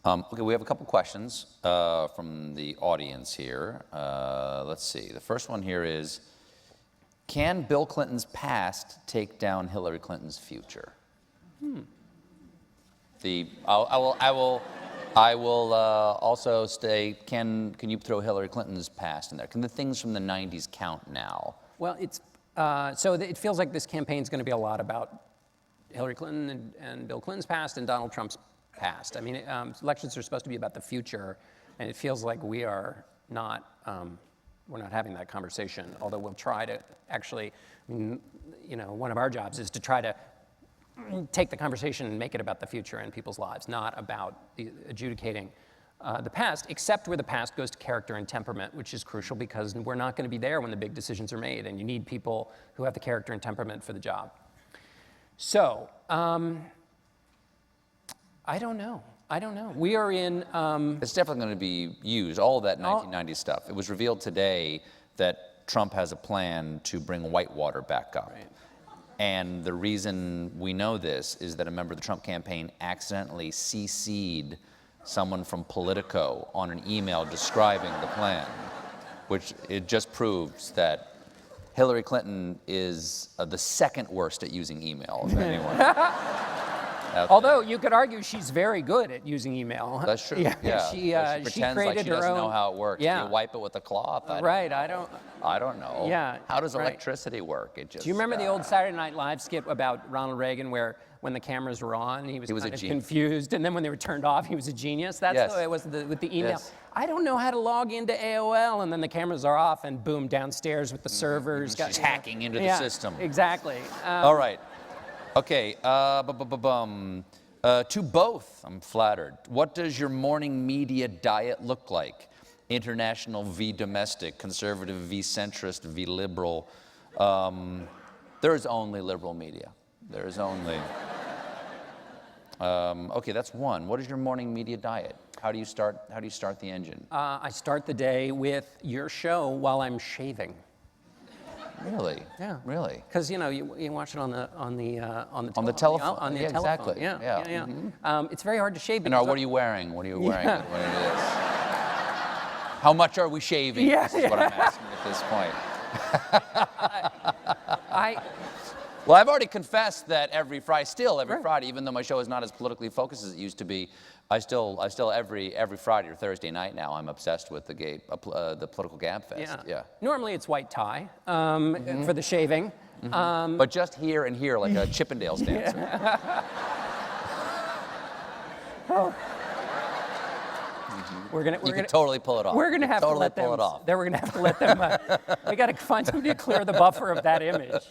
Okay, we have a couple questions from the audience here. Let's see. The first one here is, can Bill Clinton's past take down Hillary Clinton's future? I will also say, can you throw Hillary Clinton's past in there? Can the things from the 90s count now? Well, so it feels like this campaign is going to be a lot about Hillary Clinton and Bill Clinton's past and Donald Trump's past. I mean, elections are supposed to be about the future, and it feels like we're not having that conversation, although we'll try to actually, one of our jobs is to try to take the conversation and make it about the future and people's lives, not about adjudicating the past, except where the past goes to character and temperament, which is crucial because we're not going to be there when the big decisions are made, and you need people who have the character and temperament for the job. So, I don't know. We are in... It's definitely going to be used, all of that 1990 stuff. It was revealed today that Trump has a plan to bring Whitewater back up. Right. And the reason we know this is that a member of the Trump campaign accidentally CC'd someone from Politico on an email describing the plan, which it just proves that Hillary Clinton is the second worst at using email of anyone. Although you could argue she's very good at using email. That's true. Yeah. She pretends like she doesn't know how it works. Yeah. Do you wipe it with a cloth? I don't know. Yeah. How does electricity work? It just. Do you remember the old Saturday Night Live skit about Ronald Reagan where when the cameras were on, he was kind of confused, and then when they were turned off, he was a genius? That's the way it was with the email. Yes. I don't know how to log into AOL, and then the cameers are off, and boom, downstairs with the servers. She's hacking into the system. Exactly. All right. Okay. To both, I'm flattered. What does your morning media diet look like? International v. domestic, conservative v. centrist v. liberal. There is only liberal media. There is only. Okay, that's one. What is your morning media diet? How do you start the engine? I start the day with your show while I'm shaving. Really? Yeah. Really? Because you watch it on the telephone. On the telephone. Exactly. Yeah. Mm-hmm. It's very hard to shave. And what are you wearing? What are you wearing? When it is? How much are we shaving? Yeah. This is what I'm asking at this point. Well, I've already confessed that every Friday, even though my show is not as politically focused as it used to be, I still every Friday or Thursday night now, I'm obsessed with the political gab fest. Yeah. Normally it's white tie for the shaving. Mm-hmm. But just here and here, like a Chippendales dancer. Oh. You can totally pull it off. We're gonna have to let them pull it off. We're gonna have to let them. We got to find somebody to clear the buffer of that image.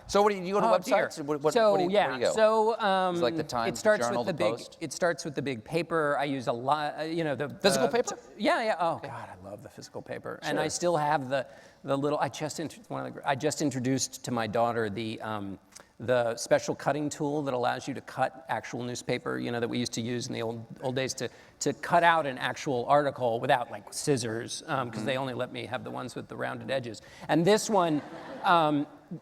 So what do you go to websites? Where do you go? So it's like the Times, the Journal, the Post? It starts with the big paper. I use a lot. The physical paper. Yeah. Oh God, I love the physical paper. Sure. And I still have the little. I just introduced to my daughter the special cutting tool that allows you to cut actual newspaper, that we used to use in the old days to cut out an actual article without like scissors, because they only let me have the ones with the rounded edges. And this one,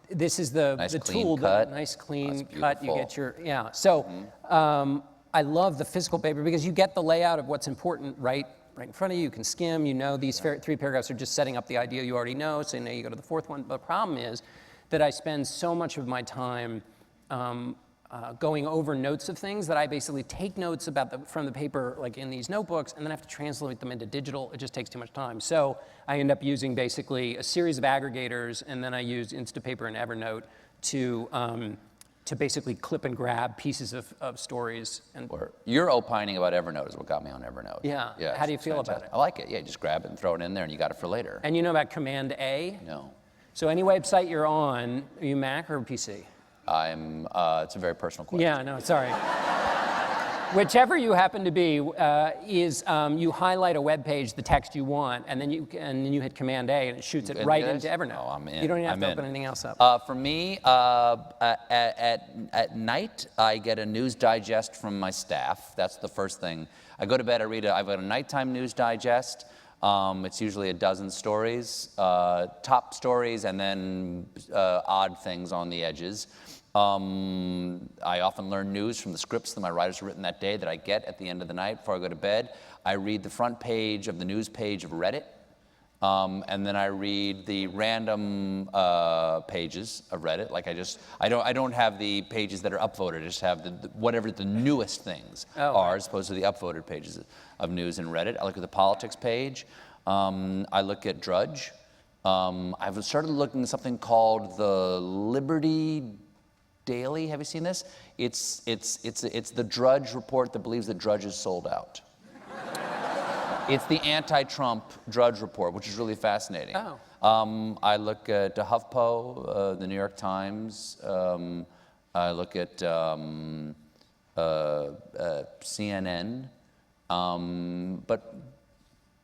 this is the tool, nice clean cut. You get your So I love the physical paper because you get the layout of what's important right in front of you. You can skim. These 3 paragraphs are just setting up the idea you already know. So now you go to the 4th one. But the problem is that I spend so much of my time going over notes of things that I basically take notes from the paper, like in these notebooks, and then I have to translate them into digital. It just takes too much time. So I end up using basically a series of aggregators, and then I use Instapaper and Evernote to basically clip and grab pieces of stories. And you're opining about Evernote is what got me on Evernote. Yeah. How do you feel about it? I like it. Yeah, just grab it and throw it in there, and you got it for later. And you know about Command A? No. So any website you're on, are you Mac or PC? It's a very personal question. Yeah, no, sorry. Whichever you happen to be, you highlight a web page, the text you want, and then you hit Command A, and it shoots it right into Evernote. Oh, I'm in. You don't even have to open anything else up. For me, at night, I get a news digest from my staff. That's the first thing. I go to bed, I've got a nighttime news digest. It's usually a dozen stories, top stories, and then odd things on the edges. I often learn news from the scripts that my writers have written that day that I get at the end of the night before I go to bed. I read the front page of the news page of Reddit, and then I read the random pages of Reddit. Like I don't have the pages that are upvoted. I just have whatever the newest things are, as opposed to the upvoted pages of news in Reddit. I look at the politics page. I look at Drudge. I've started looking at something called the Liberty Daily. Have you seen this? It's the Drudge report that believes that Drudge is sold out. It's the anti-Trump Drudge report, which is really fascinating. I look at HuffPo, the New York Times. I look at CNN.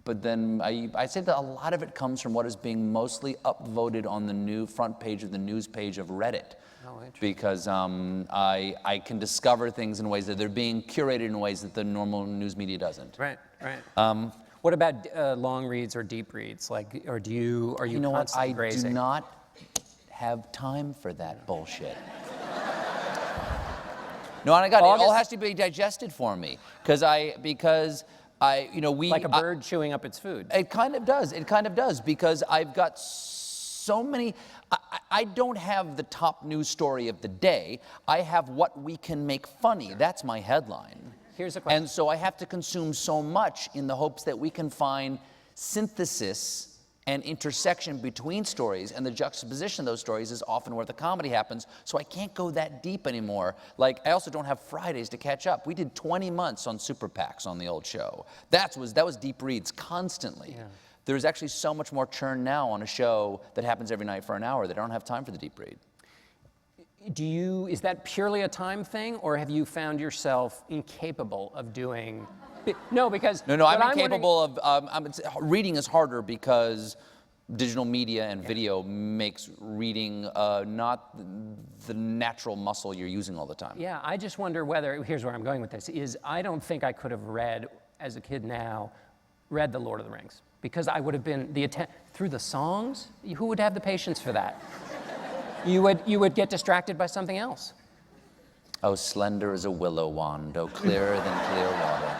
But then I say that a lot of it comes from what is being mostly upvoted on the new front page of the news page of Reddit. Because I can discover things in ways that they're being curated in ways that the normal news media doesn't. Right. What about long reads or deep reads? Are you constantly grazing? I do not have time for that bullshit. No, it all has to be digested for me because like a bird chewing up its food. It kind of does because I've got so many. I don't have the top news story of the day. I have what we can make funny. That's my headline. Here's a question. And so I have to consume so much in the hopes that we can find synthesis and intersection between stories, and the juxtaposition of those stories is often where the comedy happens, so I can't go that deep anymore. Like, I also don't have Fridays to catch up. We did 20 months on super PACs on the old show. That was deep reads constantly. Yeah. There's actually so much more churn now on a show that happens every night for an hour that I don't have time for the deep read. Is that purely a time thing, or have you found yourself incapable of doing? No, because I'm incapable of. Reading is harder because digital media and video makes reading not the natural muscle you're using all the time. Yeah, I just wonder whether, here's where I'm going with this, is I don't think I could have read, as a kid now, read The Lord of the Rings. Because I would have been, through the songs, who would have the patience for that? You would get distracted by something else. Oh, slender as a willow wand, oh, clearer than clear water.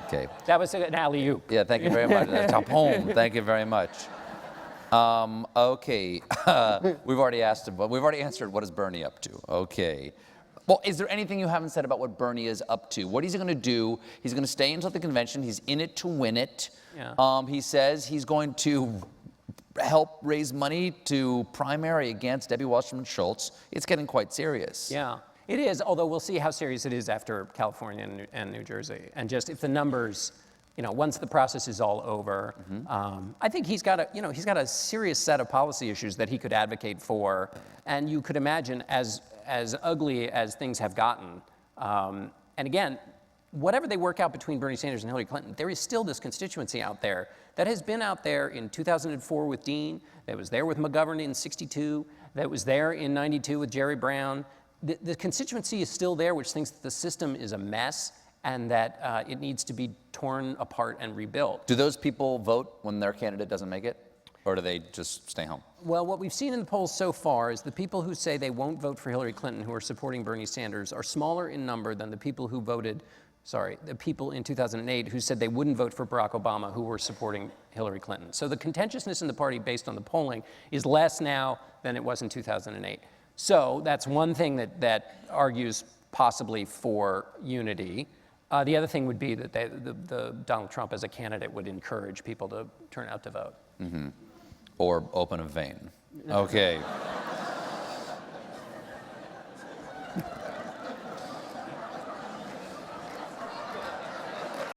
Okay. That was an alley-oop. Yeah, thank you very much. That's top home. Thank you very much. Okay. We've already answered, what is Bernie up to? Okay. Well, is there anything you haven't said about what Bernie is up to? What is he going to do? He's going to stay until the convention. He's in it to win it. Yeah. He says he's going to help raise money to primary against Debbie Wasserman Schultz. It's getting quite serious. Yeah. It is, although we'll see how serious it is after California and New Jersey. And just if the numbers, once the process is all over, I think he's got a serious set of policy issues that he could advocate for. And you could imagine, as ugly as things have gotten, and again, whatever they work out between Bernie Sanders and Hillary Clinton, there is still this constituency out there that has been out there in 2004 with Dean, that was there with McGovern in '62, that was there in '92 with Jerry Brown. The constituency is still there, which thinks that the system is a mess and that it needs to be torn apart and rebuilt. Do those people vote when their candidate doesn't make it? Or do they just stay home? Well, what we've seen in the polls so far is the people who say they won't vote for Hillary Clinton, who are supporting Bernie Sanders, are smaller in number than the people who the people in 2008 who said they wouldn't vote for Barack Obama, who were supporting Hillary Clinton. So the contentiousness in the party based on the polling is less now than it was in 2008. So that's one thing that argues possibly for unity. The other thing would be that the Donald Trump as a candidate would encourage people to turn out to vote. Mm-hmm. Or open a vein. Okay.